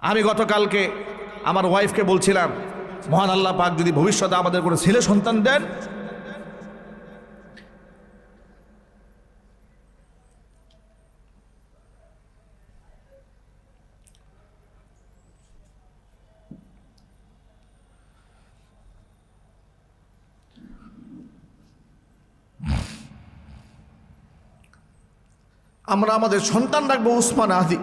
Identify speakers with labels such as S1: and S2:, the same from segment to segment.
S1: আমি গতকালকে আমার ওয়াইফকে বলছিলাম, মহান আল্লাহ পাক যদি ভবিষ্যতে আমাদের কোনো ছেলে সন্তান দেন, আমরা আমাদের সন্তান রাখবো উসমান হাদি।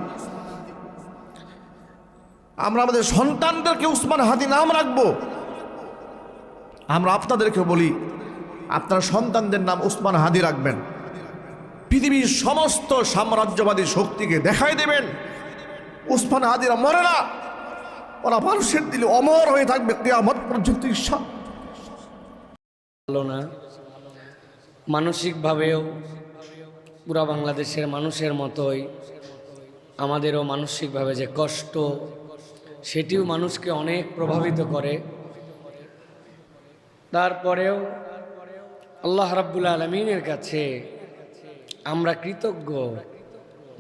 S1: আমরা আমাদের সন্তানদেরকে উসমান হাদি নাম রাখবো। আমরা আপনাদেরকে বলি, আপনার সন্তানদের নাম উসমান হাদি রাখবেন। পৃথিবীর সমস্ত সাম্রাজ্যবাদী শক্তিকে দেখাই দেবেন উসমান হাদিরা মরে না, ওরা মানুষের দিলে অমর হয়ে থাকবে কিয়ামত পর্যন্ত।
S2: ভালো না, মানসিকভাবেও পুরা বাংলাদেশের মানুষের মতোই আমাদেরও মানসিকভাবে যে কষ্ট, সেটিও মানুষকে অনেক প্রভাবিত করে। তারপরেও আল্লাহ রাব্বুল আলামিনের কাছে আমরা কৃতজ্ঞ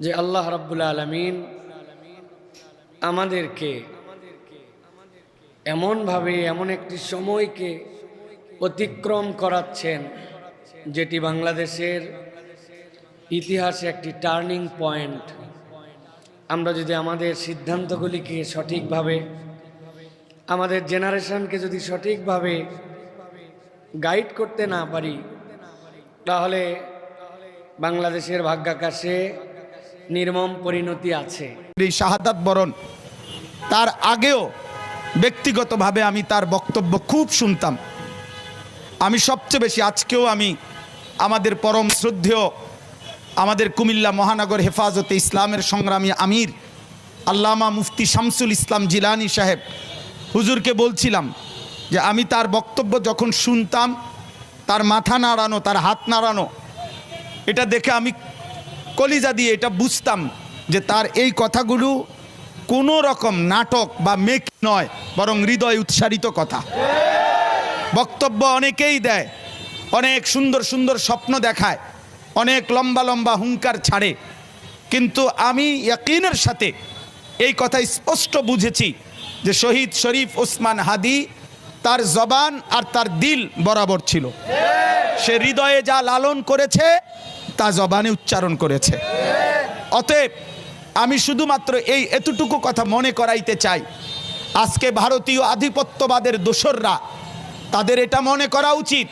S2: যে আল্লাহ রাব্বুল আলামিন আমাদেরকে এমনভাবে এমন একটি সময়কে অতিক্রম করাচ্ছেন যেটি বাংলাদেশের ইতিহাসে একটি টার্নিং পয়েন্ট। আমরা যদি আমাদের সিদ্ধান্তগুলিকে সঠিকভাবে, আমাদের জেনারেশনকে যদি সঠিকভাবে গাইড করতে না পারি, তাহলে বাংলাদেশের ভাগ্যাকাশে নির্মম পরিণতি আছে।
S3: এই শাহাদাত বরণ তার আগেও ব্যক্তিগতভাবে আমি তার বক্তব্য খুব শুনতাম। আমি সবচেয়ে বেশি, আজকেও আমি আমাদের পরম শ্রদ্ধেয় আমাদের কুমিল্লা মহানগর হেফাজতে ইসলামের সংগ্রামী আমির আল্লামা মুফতি শামসুল ইসলাম জিলানী সাহেব হুজুরকে বলছিলাম যে আমি তার বক্তব্য যখন শুনতাম, তার মাথা নাড়ানো, তার হাত নাড়ানো, এটা দেখে আমি কলিজা দিয়ে এটা বুঝতাম যে তার এই কথাগুলো কোনো রকম নাটক বা মেক নয়, বরং হৃদয় উৎসারিত কথা। বক্তব্য অনেকেই দেয়, অনেক সুন্দর সুন্দর স্বপ্ন দেখায়, অনেক লম্বা লম্বা হুঙ্কার ছাড়ে, কিন্তু আমি ইয়াকিনের সাথে এই কথা স্পষ্ট বুঝেছি যে শহীদ শরীফ ওসমান হাদি তার জবান আর তার দিল বরাবর ছিল। সে হৃদয়ে যা লালন করেছে তা জবানে উচ্চারণ করেছে। অতএব আমি শুধুমাত্র এতটুকু কথা মনে করাইতে চাই, আজকে ভারতীয় আধিপত্যবাদের দোসররা, তাদের এটা মনে করা উচিত,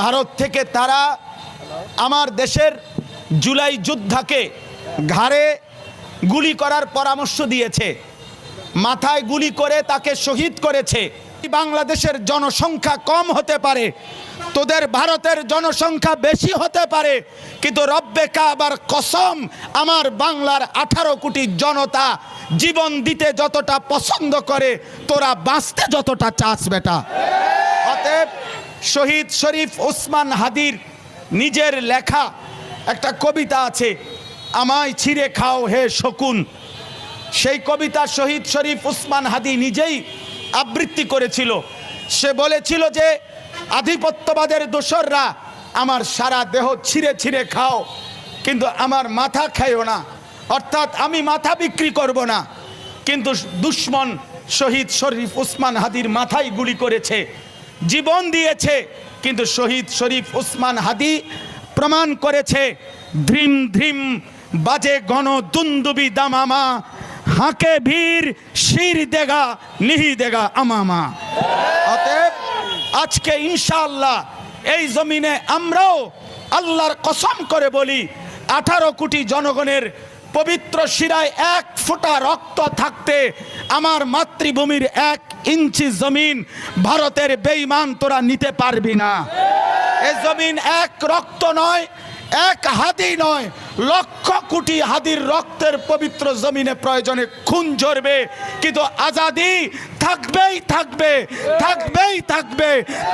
S3: ভারত থেকে তারা আমার দেশের জুলাই যোদ্ধাকে ঘাড়ে গুলি করার পরামর্শ দিয়েছে, মাথায় গুলি করে তাকে শহীদ করেছে। বাংলাদেশের জনসংখ্যা কম হতে পারে, তোদের ভারতের জনসংখ্যা বেশি হতে পারে, কিন্তু রব্বে কাবার কসম, আমার বাংলার 18 কোটি জনতা জীবন দিতে যতটা পছন্দ করে, তোরা বাঁচতে যতটা চাস বেটা। অতএব শহীদ শরীফ ওসমান হাদির নিজের লেখা একটা কবিতা আছে, আমায় ছিঁড়ে খাও হে শকুন। সেই কবিতা শহীদ শরীফ ওসমান হাদি নিজেই আবৃত্তি করেছিল। সে বলেছিল যে আধিপত্যবাদের দোসররা আমার সারা দেহ ছিঁড়ে ছিঁড়ে খাও, কিন্তু আমার মাথা খাইও না, অর্থাৎ আমি মাথা বিক্রি করব না। কিন্তু দুশ্মন শহীদ শরীফ ওসমান হাদির মাথায় গুলি করেছে, জীবন দিয়েছে, কিন্তু শহীদ শরীফ ওসমান হাদি প্রমাণ করেছে, ধ্রিম ধ্রিম বাজে গণ দুন্দুবি দামামা, হাঁকে ভীর শির দেগা নিহি দেগা আমামা। অতএব আজকে ইনশাআল্লাহ এই জমিনে আমরাও আল্লাহর কসম করে বলি, 18 কোটি জনগণের পবিত্র শিরায় 1 ফোঁটা রক্ত থাকতে আমার মাতৃভূমির 1 ইঞ্চি জমিন ভারতের বেঈমান তোরা নিতে পারবি না। এই জমিন 1 রক্ত নয়, 1 হাদি নয়, লক্ষ কোটি হাদির রক্তের পবিত্র জমিনে প্রয়োজনে খুন ঝরবে, কিন্তু আজাদি থাকবেই থাকবে, থাকবেই থাকবে,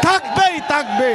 S3: থাকবেই থাকবে।